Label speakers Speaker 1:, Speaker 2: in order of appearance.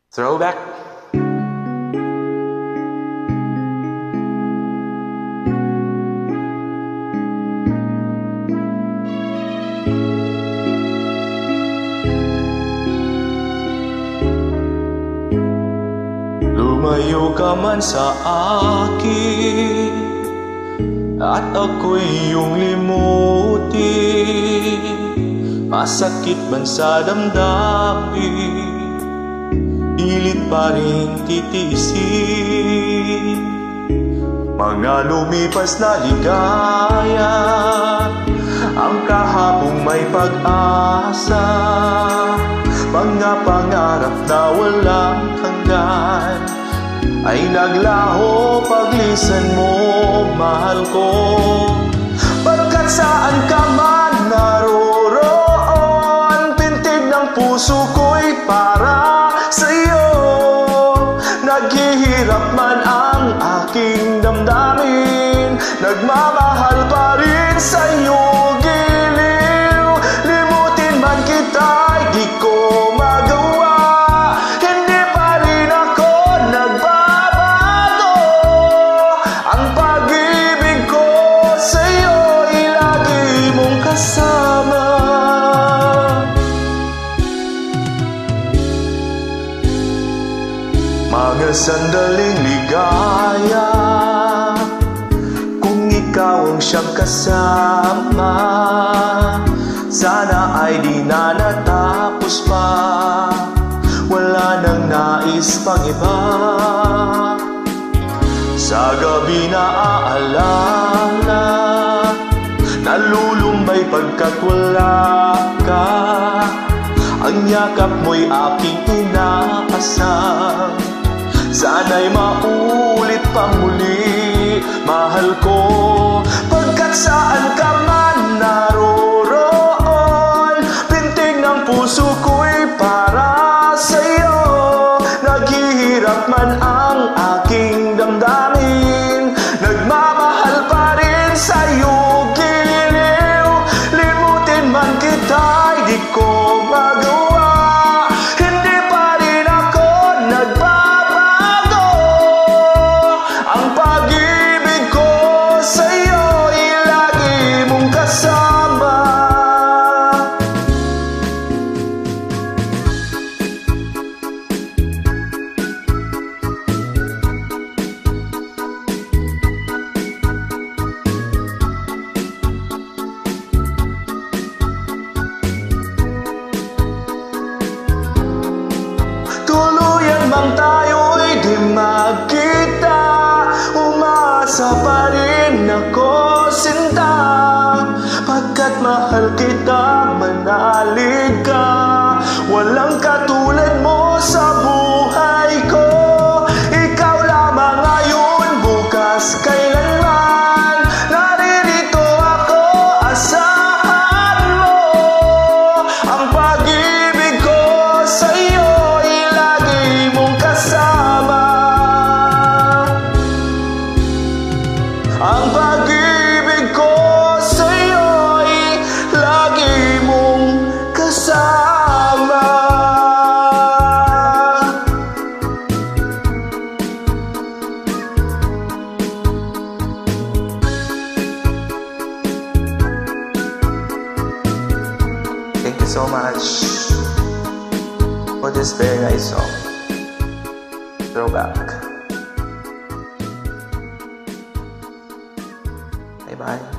Speaker 1: Throwback. Lumayo ka man sa akin at ako'y iyong limutin. Masakit man sa damdamin, pilit pa rin titiisin. Mga lumipas na ligaya, ang kahapong may pag-asa. Mga pangarap na walang hanggan ay naglaho paglisan mo, mahal ko. Pagkat saan ka man naroroon, pintig ng puso ko'y para sa'yo. Naghihirap man ang aking damdamin, nagmamahal pa rin sa'yo, giliw. Limutin man kita'y di ko magawa, hindi pa rin ako nagbabago. Ang pag-ibig ko sa'yo'y lagi mong kasama. Mga sandaling ligaya, kung ikaw ang siyang kasama, sana ay di na natapos pa, wala nang nais pang iba. Sa gabi na aalala, nalulumbay pagkat wala ka. Ang yakap mo'y aking inaasam, sana'y maulit pang muli, mahal ko. Pagkat saan ka man naroroon, pintig ng puso ko'y para sa'yo. Naghihirap man ang aking damdamin, nagmamahal pa rin sa'yo, giliw. Limutin man kita'y di ko magawa, hindi pa rin ako nagbabago. Ang pag-ibig ko sa'yo'y lagi mong kasama. Tuluyan mang tayo'y di magkita, umasa pa rin ako, sinta. Pagkat mahal kita, manalig ka, walang katulad mo sa buhay ko. Ikaw lamang ngayon, bukas, kailanman, naririto ako, asahan mo. Ang pag-ibig ko sa'yo'y lagi mong kasama. Ang pag-ibig ko sa'yo'y lagi mong kasama. Thank you so much for this very nice song, Throwback. Bye bye.